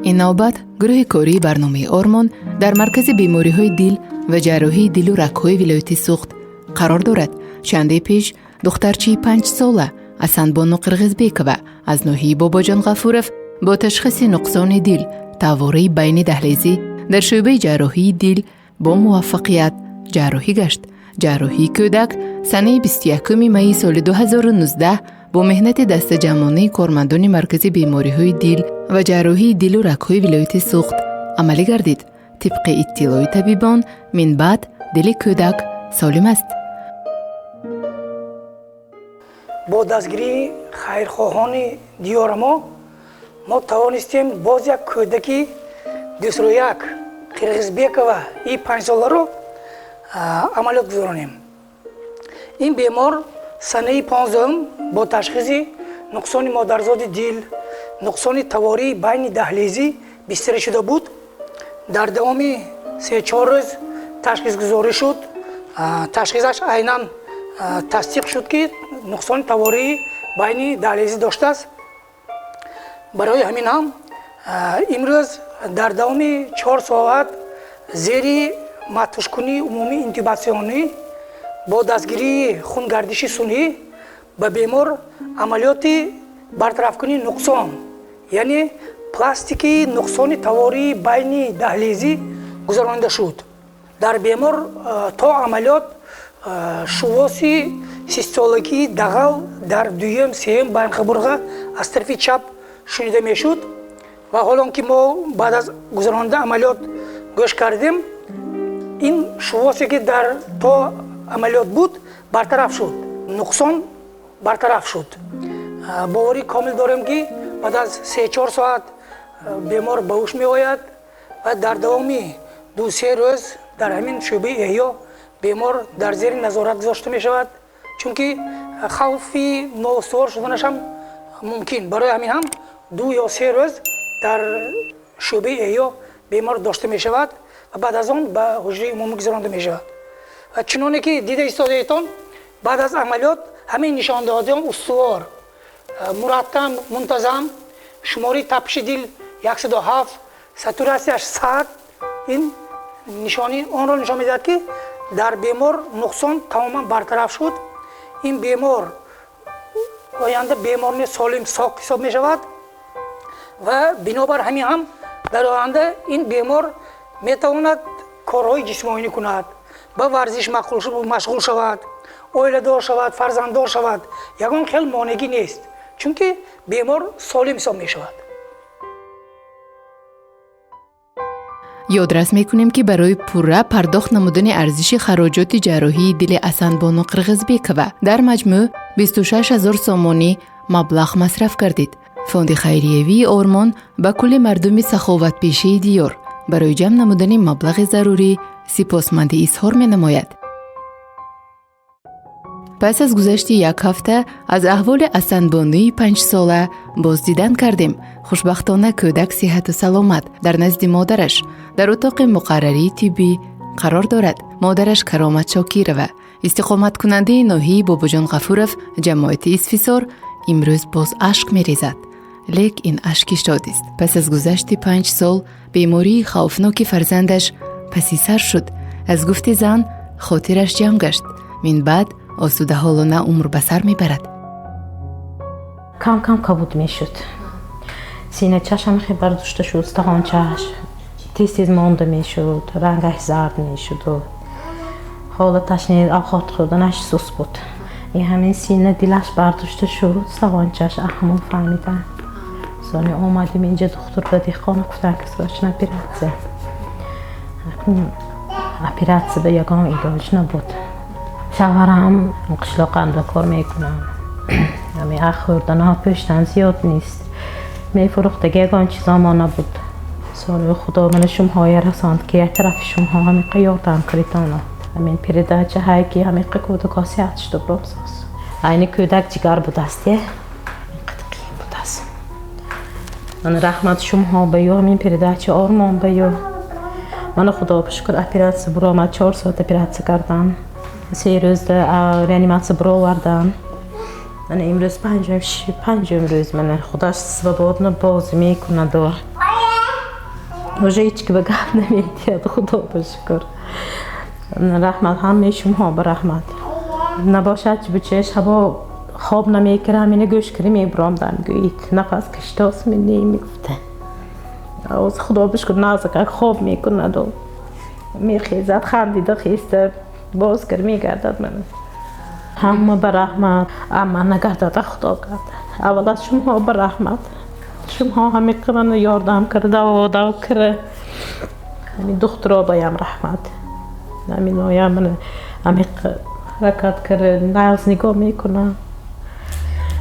این نوبت گروه کاری برنامه آرمان در مرکز بیماری های دل و جراحی دل و رگ‌های ولایت سوخت قرار دارد. چند پیش دخترچی 5 ساله اسنبونو قرغزبیکوه از ناحیه باباجان با تشخیص نقصان دل تاوری بین دهلیزی در شعبه جراحی دل با موفقیت جراحی گشت. جراحی کودک سنه 21 می سال 2019 با مهنت دست جمعانه کارمندان مرکز بیماری های دل و جراحی دل و رگ‌های ولایت سوخت عملی گردید. طبق اطلاع طبیبان من بعد دل کودک سالم است. با دستگیری خیرخواهان دیار ما توانستیم باز یک کودکی 21 قرغزبیک و این 5 ساله رو عملیات گذارانیم. این بیمار سنه 15 با تشخیص نقصان مادرزادی دل، نقصان تواری بین دهلیزی بستری شده بود. در دوام 3-4 روز تشخیص گذاری شد. تشخیصش عیناً تصدیق شد که نقصان تواری بین دهلیزی داشته است. برای همین هم امروز در دوام 4 ساعت زیر متوشکنی عمومی اینتوباسیونی با دستگیری خونگردشی سنی به بیمار عملیاتی برطرف کنی نقصان یعنی پلاستیکی نقصان تواری بین دهلیزی گذرانده شد. در بیمار تا عملیات شواسی سیستولوژی دغل در دویم سوم برنخبرغه از طرف چپ شنیده میشد و حالا که ما بعد از گذرانده عملیات گوش کردیم این شواسی که در تا عملیات بود برطرف شد، نقصان برطرف شد. باوری کامل داریم که بعد از 3-4 ساعت بیمار به هوش می آید و در دوام 2-3 روز در همین شعبه احیا بیمار در زیر نظارت گذاشته می شود، چون که خوفی ناستوار شدنش هم ممکن. برای همین هم 2 یا 3 روز در شعبه احیا بیمار داشته می شود و بعد از آن به حجره عمومی گذرانده می شود. و چنانه که دیده ایستاده ایتان بعد از عملیات همین نشانده‌ها استوار، مرتب، منتظم، شماری تپش دل 107، ساتوراسیش 100، این نشانی آن را نشان می‌دهد که در بیمار نقصان تماما برطرف شد. این بیمار آینده بیمار سالم ساق حساب می شود و بنابر همین هم در آینده این بیمار می تواند کارهای جسمانی کند، با ورزش مشغول شود، اویله دار شود، فرزنددار شود. یگان خیلی مانعی نیست، چون که بیمار سالم حساب می شود. یادرس میکنیم که برای پورا پرداخت نمودن ارزش خراجات جراحی دل اسنبونو قرغزبیکوه در مجموع 26,000 سومانی مبلغ مصرف کردید. فوند хайриявии ормон با کل مردم سخاوت پیشه دیار برای جمع نمودن مبلغ ضروری سپاسمندی اظهار می نماید. پس از گذشت 1 هفته از احوال اسنبونوی 5 ساله بازدیدن کردیم. خوشبختانه کودک صحت و سلامت در نزد مادرش در اتاق مقرری طبی قرار دارد. مادرش کرامت شاکر و استقامت کننده ناحیه باباجان جماعت اسفیسور امروز باز اشک می ریزد. لیک این اشکی شادی است. پس از گذشت 5 سال بیماری خوفناک فرزندش پسی سر شد. از گفت زن خاطرش جمع گشت. من بعد آسوده حالانه عمر به سر می برد. کم کم کبود می شد. سینه چشم خیلی برداشته شد، استخوان چشم تیز مانده می شد، رنگش زرد می شد و حالتش آخات خوردنش سوس بود. این همین سینه دیلش برداشته شد، استخوان چشم همون فهمیدن. زانی آمدیم اینجا دکتر به دیخانه گفتن که سرچ اپیراتسه. اپیراتسه به یگان علاج نبود. شوهرم قشلاق اندر کار میکنم. همین خوردن ها پشتن زیاد نیست. میفروخت دیگه یگان چیزا ما نبود. سال خدا من شماهای رساند که یک طرف شماها همین قیاردن کریتانا. همین پیرده چه هایی که همین کودک سیاد شده برامساز. اینی کودک جگر بود استیه. قدقی بود است. من رحمت شماها بیو همین پیرده چه آرمان بیو. من خدا بشکر اپیراتس برام 4 ساعت اپیراتس کردم. 3 روز رانیماتس برو وردم. من امروز 5 روز من خداش سبب باز میکنه دو وجه هیچ که به گفت نمیدید خدا بشکر رحمت همه شما به رحمت نباشد چه بچه شبا خواب نمیکره همینه گوش کری میبراندن گویید نفس کشتاس می نمیگفته از خدا بشکر نازک خواب میکند و میخیزد خندیده خیسته باز کر میگردد من همه به رحمت اما نگردد خدا کرد اول از شما به رحمت شما همه قرن یاردم کرده و دو کرده همین دخترها بایم رحمت همین آیا من همه رکت کرده ناز نگاه میکنم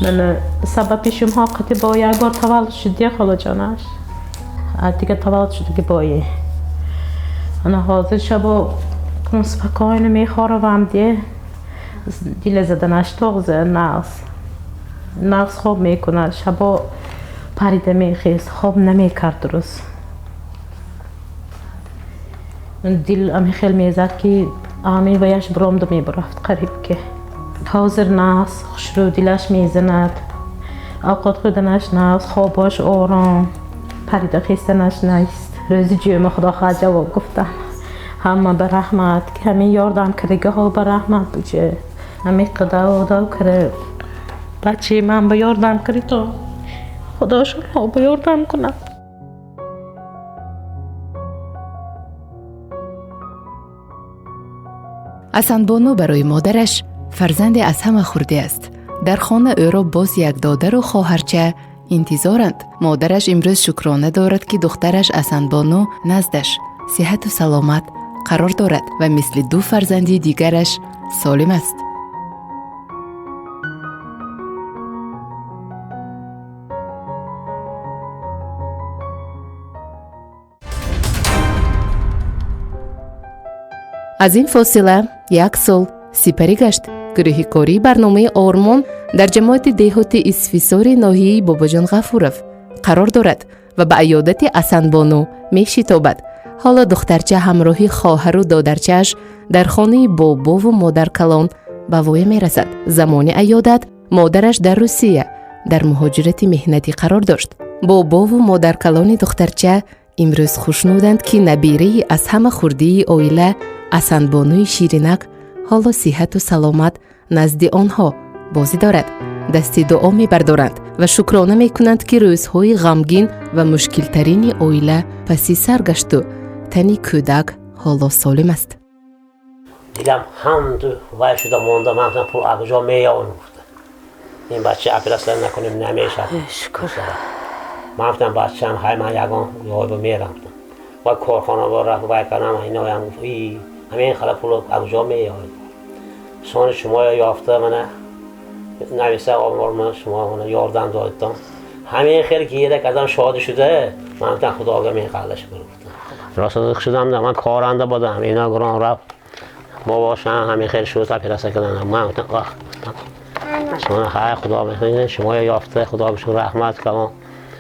من سبب شما قطعی با یک بار تولد شدی خاله جانش دیگه تولد شده که بایی انا حاضر شبا کنس فکاین میخوارم دیه دیل زدنش تغزه نقص خواب میکنه شبا پریده میخیست خواب نمیکرد درست دیل امی خیل میزد که آمی ویش برامدو میبرفت قریب که حاضر نقص خوش رو دیلش میزند اوقات خودنش نقص خواباش آرام پریده خیستنش نیست روزی جویم خدا خواهد جواب گفتم همه به رحمت که همین یاردم کرده ها به رحمت بچه همین قدا کرده بچه من به یاردم کردی تا خدا شما به یاردم کنم اسانبونو برای مادرش فرزند از همه خورده است. در خانه او را باز یک دادر و خواهرچه انتظارند. مادرش امروز شکرانه دارد که دخترش اسانبونو نزدش صحت و سلامت قرار دارد و مثل دو فرزندی دیگرش سالم است. از این فاصله یک سال سپری گشت. گروه کاری برنامه آرمان در جماعت دهاتی اسفیسори ناحیه باباجان-غفورов قرار دارد و به ایادت اسانبونو می شتابد. حالا دخترچه همراهی خواهر و دادرچه‌اش در خانه بابا و مادر کلان به وی می رسد. زمان ایادت مادرش در روسیه در مهاجرت مهنتی قرار داشت. بابا و مادر کلان دخترچه امروز خوشنودند که نبیره از همه خورده عائله اسانبونوی شیرینک حالا صحت و سلامت نزد آنها بازی دارد. دستی دعا می بردارند و شکرانه می کنند که روزهای غمگین و مشکل ترین عائله پسی سر گشت و تنی کودک حالا سالم است. دیگم هم تو وای شده مونده من پول آبجو میاون این بچه اپراسیون نکنیم نمیشه. شکر. من گفتم بچه‌م های من یگان یهو میرم. وای کارخانه برا وای کنم اینا هم ای همین خلا پول آبجو میاون. سون شما یافته منه نویسه آمار شما من یاردم دادم. همین خیلی گیره کردم شاد شده من گفتم خدا آگه میخالش گرفتم. راست شدم من کارنده بودم اینا گران رفت ما باشم همین خیلی شروع تا پیرسه کردن من گفتم شما های خدا بخیر شما یافته خدا بشه رحمت کنه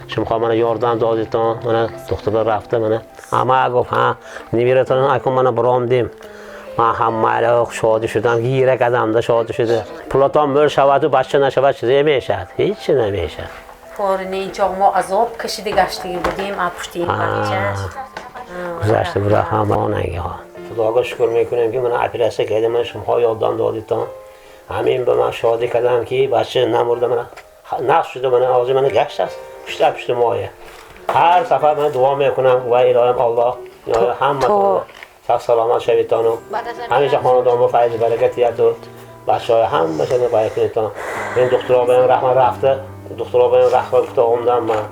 شما من یاردم دادیتون من دختر رفته من اما گفت ها نمیرتون اکن من برام من هم مالک شاد شدم گیره کردم شاد شده پولاتام مر شود و بچه نشود چیزی میشد هیچ نمیشه قرنه اینجا ما عذاب کشیده گشتیم بودیم اپشتیم گذشته برای همه نگه ها خدا شکر میکنم که من اپراسیون کردم من شما یاددان دادیتون همین به من شادی کردم که بچه نمورده من نقص شده من آغازی من گشت است پشت مایه هر سفر من دعا میکنم و الهیم الله همه سخت سلامت شویتان و همیشه خاندان و فیض برکتیت و بچه های هم بشه باید کنیتان این دخترها به این رحمت رفته دخترها به این رحمت گفته آمدم من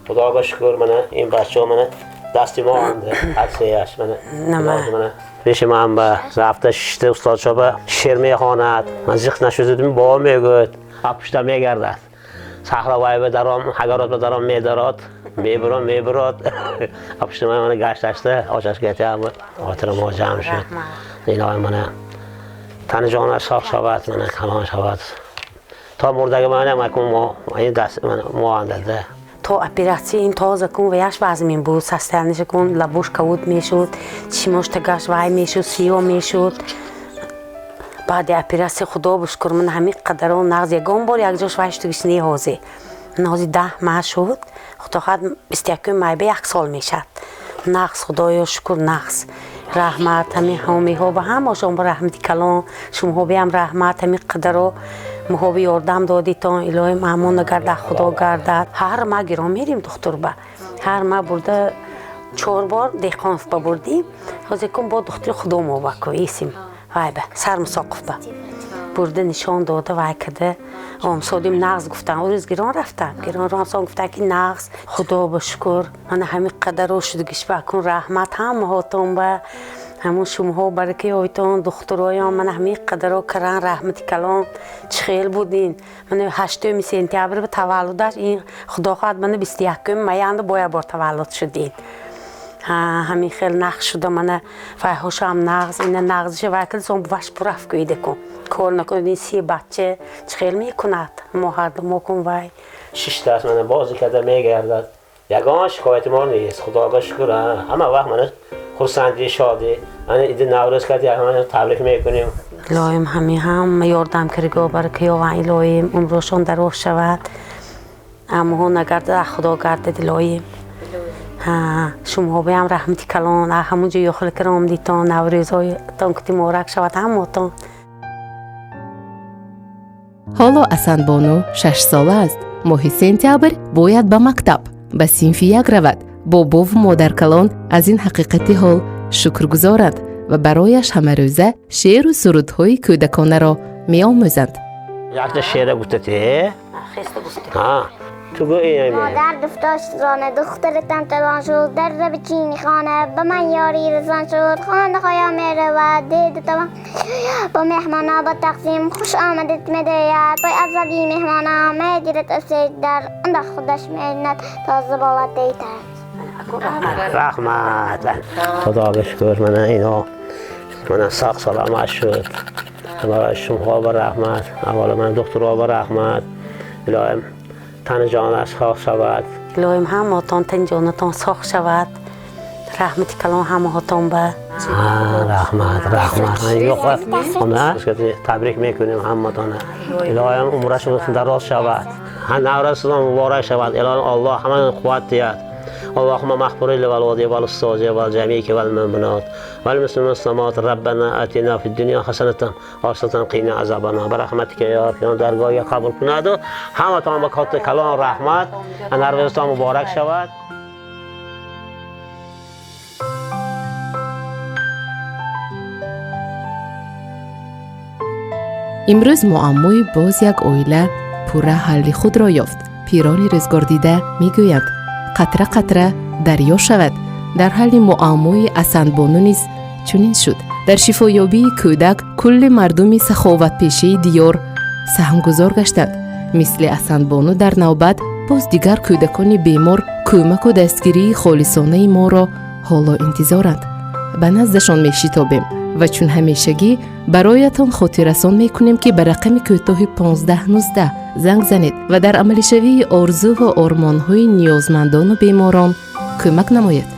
خدا بشکر من این بچه ها من دستی ما آمده عکسیش من پیش من به رفته شده استاد شبه شیر میخواند من زیخت نشدیم با میگوید اپشته میگردد سخلا وای به درام حگرات به درام میدارد میبرد اپشته من گشتشته آشش گیتی هم آتر ما جمع شد اینا من تن جانش ساخت شود من کلان شود تا مردگه من مکن ما این دست من ما اندازه تا اپراسیون تازه کن و یش وزمین بود سسترنش کن لبوش کود میشد چیماش تگاش وای میشد سیاه میشد بعد اپراسیون خدا بشکر من همین قدر و نغز یکم بار یک جاش وایش تویش نیازه نازی 10 ماه شد خدا خواهد 21 ماه به 1 سال میشد نقص خدایا شکر نقص رحمت همین همی ها و همه شما با رحمتی کلان شما هم رحمت همین قدر رو مهابی یاردم دادی تا الهی مهمون نگرده خدا گردد هر ما گیرام میریم دختر با هر ما برده 4 بار دیخانف با بردیم حاضر کن با دختر خدا ما بکو ایسیم وای به سر مساقف با برده نشان داده وای کده سالیم نغز گفتن او روز گیران رفتم گیران رو همسان گفتن که نغز خدا بشکر من همین قدر رو شدگیش بکن رحمت هم هاتون با همون شما برکه هایتون دخترایان من همین قدر رو کرن رحمتی کلان چه خیل بودین من 8 سپتامبر به تولدش این خدا خواهد من 21 میانده باید بار تولد شدین همین خیلی نقش شده من فایهاش هم نغز این نغزش وکل زن بوش برف گویده کن کار نکنید این 3 بچه چه خیلی میکند ما هر دو ما کن وای 6 دست من بازی کرده میگردد یگان شکایت ما نیست خدا شکر همه وقت من خرسندی شادی من ایده نوروز کردی همه تبریک میکنیم لایم همین هم یاردم کرگاه برکه یا وعی لایم عمرشان دراز شود اما ها نگرده خدا گرده لایم شما به هم رحمتی کلان همونجا یخل کرام دیتان نوروزهای تان کتی مورک شود هم تان حالا اسانبونو 6 ساله است ماه سپتامبر باید به مکتب به صنف 1 رود بابا و مادر کلان از این حقیقتی حال شکرگزارند و برایش همه روزه شعر و سرودهای کودکانه را می آموزند. یک شعر گفته ها تو گو این مادر دفتاش رانه دخترتم تلان شد در به چینی خانه به من یاری رسان شد خانه خوایا میره و دید تمام با مهمانا با تقسیم خوش آمدید میدهید پای ازالی مهمانا میگیرد اسیج در اند خودش میند تازه بالا دیتر رحمت خدا بشکر من اینا من ساق سلامت شد برای شما با رحمت اول من دکترها با رحمت الهی تن جانش ساخ شود الهی هم هاتان تن جانتان ساخ شود رحمت کلام هم هاتان به رحمت من یخواه تبریک میکنیم همتان الهی هم عمرشون دراز شود نوروزتان مبارک شود الهی الله همه قوت دید اللهم مغفر لي والوالدي والاستاذ والجميع والمؤمنات والمسلمين والمسلمات ربنا آتنا في الدنيا حسنة وحسنة قنا عذاب النار برحمتك يا ارحم درگاه قبول کند و همتان با خاطر کلام رحمت نوروزتان مبارک شود. امروز معمای باز یک عائله پورا حل خود را یافت. پیران روزگار دیده میگویند قطره قطره دریا شود. در حال معمای اسانبونو نیز چنین شد. در شفایابی کودک کل مردم سخاوت پیشه دیار سهمگزار گشتند. مثل اسانبونو در نوبت باز دیگر کودکان بمور کمک و دستگیری خالصانه ما را حالا انتظارند. به نزدشان میشتابیم و چون همیشگی برایتان خاطررسان میکنیم که به رقم کوتاه 1519 زنگ زنید و در عملی شوی آرزو و آرمان‌های نیازمندان و بیماران کمک نمایید.